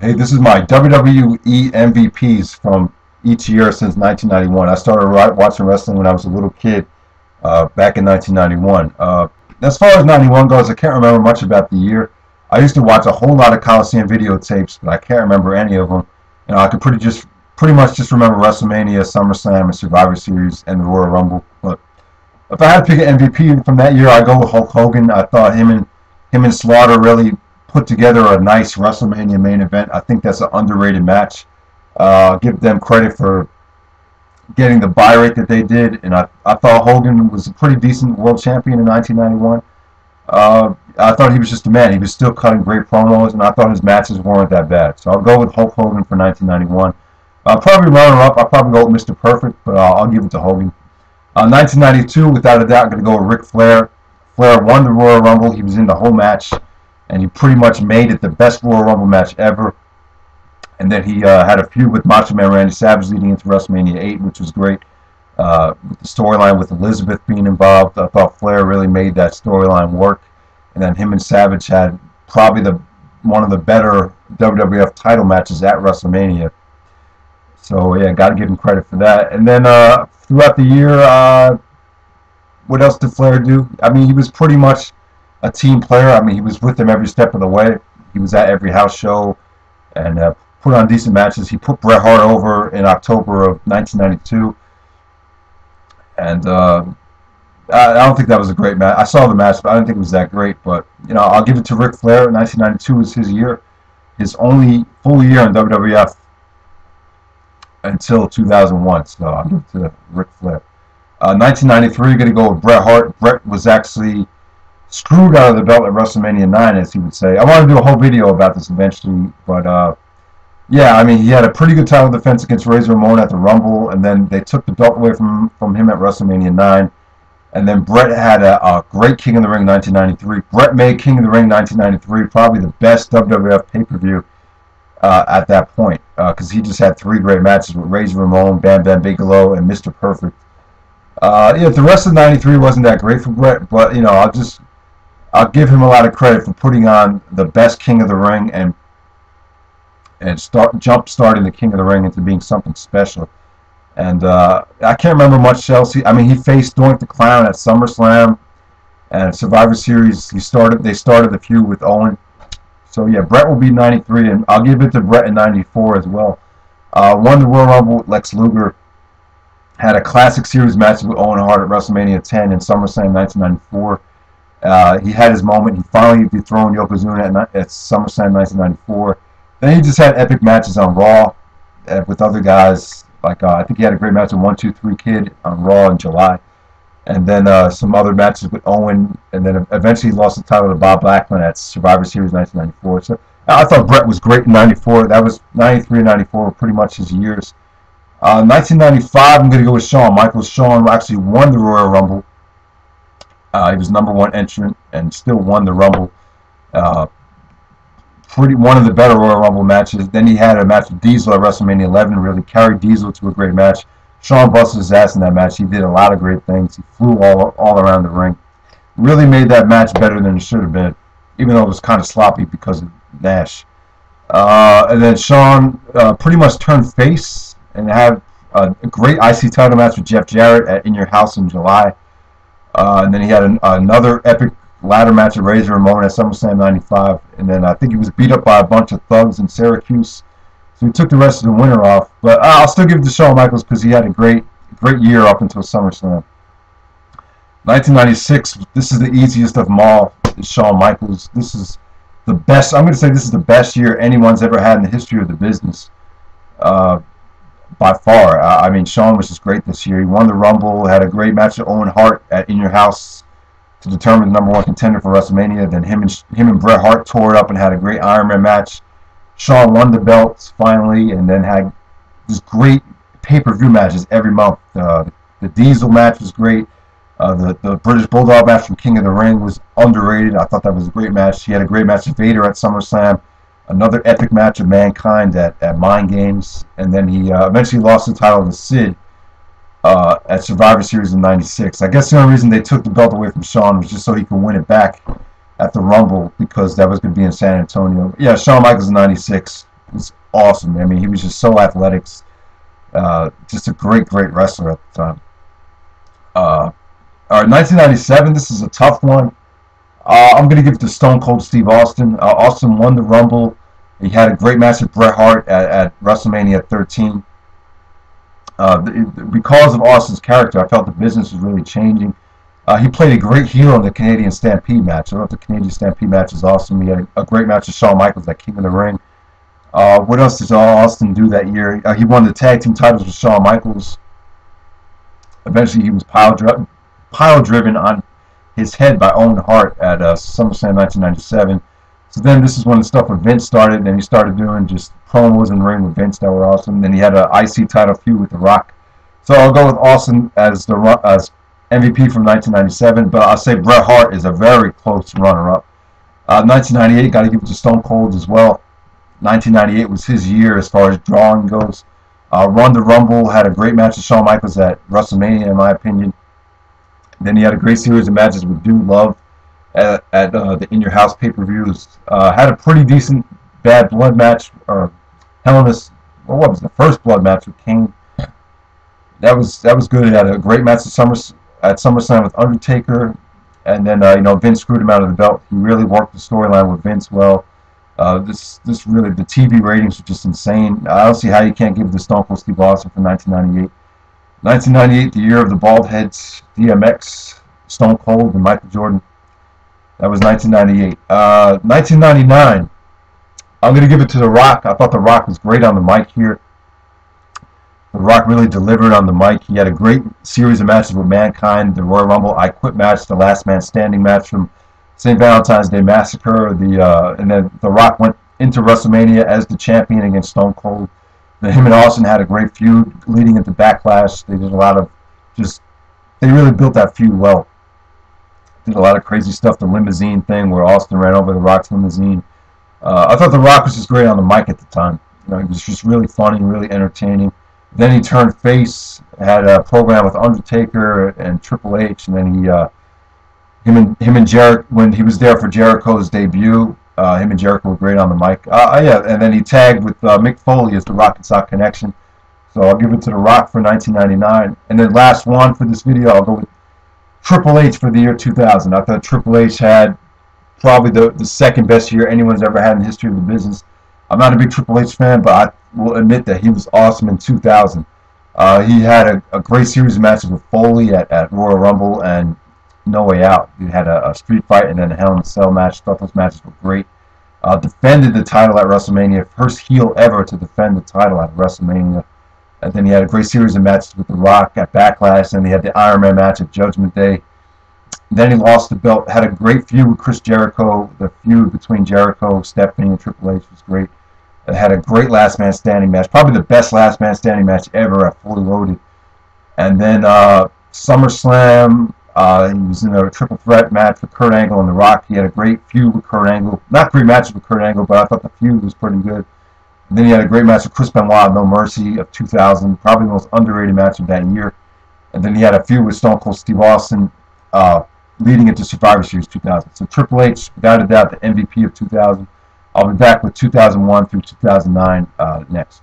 Hey, this is my WWE MVPs from each year since 1991. I started watching wrestling when I was a little kid back in 1991. As far as 91 goes, I can't remember much about the year. I used to watch a whole lot of Coliseum videotapes, but I can't remember any of them. I could pretty much just remember WrestleMania, SummerSlam, and Survivor Series, and the Royal Rumble. But if I had to pick an MVP from that year, I'd go with Hulk Hogan. I thought him and Slaughter really put together a nice WrestleMania main event. I think that's an underrated match. Give them credit for getting the buy rate that they did, and I thought Hogan was a pretty decent world champion in 1991. I thought he was just a man. He was still cutting great promos, and I thought his matches weren't that bad. So I'll go with Hulk Hogan for 1991. Probably runner-up, I'll probably go with Mr. Perfect, but I'll give it to Hogan. 1992, without a doubt, I'm going to go with Ric Flair. Flair won the Royal Rumble. He was in the whole match, and he pretty much made it the best Royal Rumble match ever. And then he had a feud with Macho Man Randy Savage leading into WrestleMania 8, which was great. With the storyline with Elizabeth being involved, I thought Flair really made that storyline work. And then him and Savage had probably one of the better WWF title matches at WrestleMania. So yeah, got to give him credit for that. And then throughout the year, what else did Flair do? I mean, he was pretty much a team player. I mean, he was with them every step of the way. He was at every house show and put on decent matches. He put Bret Hart over in October of 1992. And I don't think that was a great match. I saw the match, but I didn't think it was that great. But, I'll give it to Ric Flair. 1992 was his year. His only full year in WWF until 2001. So I'll give it to Ric Flair. 1993, going to go with Bret Hart. Bret was actually screwed out of the belt at WrestleMania 9, as he would say. I want to do a whole video about this eventually, but yeah, I mean, he had a pretty good title defense against Razor Ramon at the Rumble, and then they took the belt away from him at WrestleMania 9. And then Bret had a great King of the Ring 1993. Bret made King of the Ring 1993 probably the best WWF pay-per-view at that point, because he just had three great matches with Razor Ramon, Bam Bam Bigelow, and Mr. Perfect. Yeah, the rest of '93 wasn't that great for Bret, but I'll give him a lot of credit for putting on the best King of the Ring and jump starting the King of the Ring into being something special. And I can't remember much else. I mean, he faced Doink the Clown at SummerSlam and Survivor Series. They started the feud with Owen. So yeah, Bret will be 93, and I'll give it to Bret in 94 as well. Won the Royal Rumble with Lex Luger. Had a classic series match with Owen Hart at WrestleMania 10 and SummerSlam 1994. He had his moment. He finally dethroned Yokozuna at SummerSlam 1994. Then he just had epic matches on Raw with other guys. Like I think he had a great match with 1-2-3 Kid on Raw in July. And then some other matches with Owen. And then eventually he lost the title to Bob Backlund at Survivor Series 1994. So I thought Bret was great in 94. That was 93 and 94 were pretty much his years. 1995, I'm going to go with Shawn Michaels. Shawn actually won the Royal Rumble. He was #1 entrant and still won the Rumble. One of the better Royal Rumble matches. Then he had a match with Diesel at WrestleMania 11. Really carried Diesel to a great match. Shawn busted his ass in that match. He did a lot of great things. He flew all around the ring. Really made that match better than it should have been, even though it was kind of sloppy because of Nash. And then Shawn pretty much turned face and had a great IC title match with Jeff Jarrett at In Your House in July. And then he had another epic ladder match with Razor Ramon at SummerSlam 95. And then I think he was beat up by a bunch of thugs in Syracuse. So he took the rest of the winter off. But I'll still give it to Shawn Michaels because he had a great year up until SummerSlam. 1996, this is the easiest of them all, is Shawn Michaels. This is the best. I'm going to say this is the best year anyone's ever had in the history of the business. By far. I mean, Shawn was just great this year. He won the Rumble, had a great match with Owen Hart at In Your House to determine the #1 contender for WrestleMania. Then him and Bret Hart tore it up and had a great Iron Man match. Shawn won the belts finally, and then had just great pay-per-view matches every month. The Diesel match was great. The British Bulldog match from King of the Ring was underrated. I thought that was a great match. He had a great match with Vader at SummerSlam. Another epic match with Mankind at Mind Games. And then he eventually lost the title to Sid at Survivor Series in '96. I guess the only reason they took the belt away from Shawn was just so he could win it back at the Rumble, because that was going to be in San Antonio. Yeah, Shawn Michaels in '96. was awesome. I mean, he was just so athletic, just a great wrestler at the time. All right, 1997. This is a tough one. I'm going to give it to Stone Cold Steve Austin. Austin won the Rumble. He had a great match with Bret Hart at WrestleMania 13. Because of Austin's character, I felt the business was really changing. He played a great heel in the Canadian Stampede match. I thought the Canadian Stampede match was awesome. He had a great match with Shawn Michaels at King of the Ring. What else did Austin do that year? He won the tag team titles with Shawn Michaels. Eventually, he was pile driven on his head by Owen Hart at SummerSlam 1997. So then this is when the stuff with Vince started, and he started doing just promos in the ring with Vince that were awesome. Then he had an IC title feud with The Rock. So I'll go with Austin as MVP from 1997, but I'll say Bret Hart is a very close runner-up. 1998, got to give it to Stone Cold as well. 1998 was his year as far as drawing goes. Won the Rumble, had a great match with Shawn Michaels at WrestleMania, in my opinion. Then he had a great series of matches with Dude Love at the In Your House pay-per-views. Had a pretty decent Bad Blood match, or Hell in a, what was the first Blood match with Kane? That was good. He had a great match at SummerSlam with Undertaker, and then Vince screwed him out of the belt. He really worked the storyline with Vince well. This really, the TV ratings were just insane. I don't see how you can't give the Stone Cold Steve Austin for 1998. 1998, the year of the bald heads, DMX, Stone Cold, and Michael Jordan. That was 1998. 1999, I'm going to give it to The Rock. I thought The Rock was great on the mic here. The Rock really delivered on the mic. He had a great series of matches with Mankind, the Royal Rumble, I Quit match, the Last Man Standing match from St. Valentine's Day Massacre. And then The Rock went into WrestleMania as the champion against Stone Cold. Then him and Austin had a great feud leading into Backlash. They did a lot of they really built that feud well. Did a lot of crazy stuff, the limousine thing where Austin ran over The Rock's limousine. I thought The Rock was just great on the mic at the time. He was just really funny, really entertaining. Then he turned face, had a program with Undertaker and Triple H, and then him and Jericho, when he was there for Jericho's debut, him and Jericho were great on the mic. Yeah, and then he tagged with Mick Foley as the Rock and Sock Connection. So I'll give it to The Rock for 1999. And then last one for this video, I'll go with Triple H for the year 2000. I thought Triple H had probably the second best year anyone's ever had in the history of the business. I'm not a big Triple H fan, but I will admit that he was awesome in 2000. He had a great series of matches with Foley at Royal Rumble and No Way Out. He had a street fight and then a Hell in a Cell match. Thought those matches were great. Defended the title at WrestleMania. First heel ever to defend the title at WrestleMania. And then he had a great series of matches with The Rock at Backlash. And he had the Iron Man match at Judgment Day. Then he lost the belt. Had a great feud with Chris Jericho. The feud between Jericho, Stephanie, and Triple H was great. It had a great Last Man Standing match. Probably the best Last Man Standing match ever at Fully Loaded. And then SummerSlam. He was in a triple threat match with Kurt Angle and The Rock. He had a great feud with Kurt Angle. Not great matches with Kurt Angle, but I thought the feud was pretty good. And then he had a great match with Chris Benoit, No Mercy of 2000. Probably the most underrated match of that year. And then he had a feud with Stone Cold Steve Austin leading into Survivor Series 2000. So Triple H, without a doubt, the MVP of 2000. I'll be back with 2001 through 2009 next.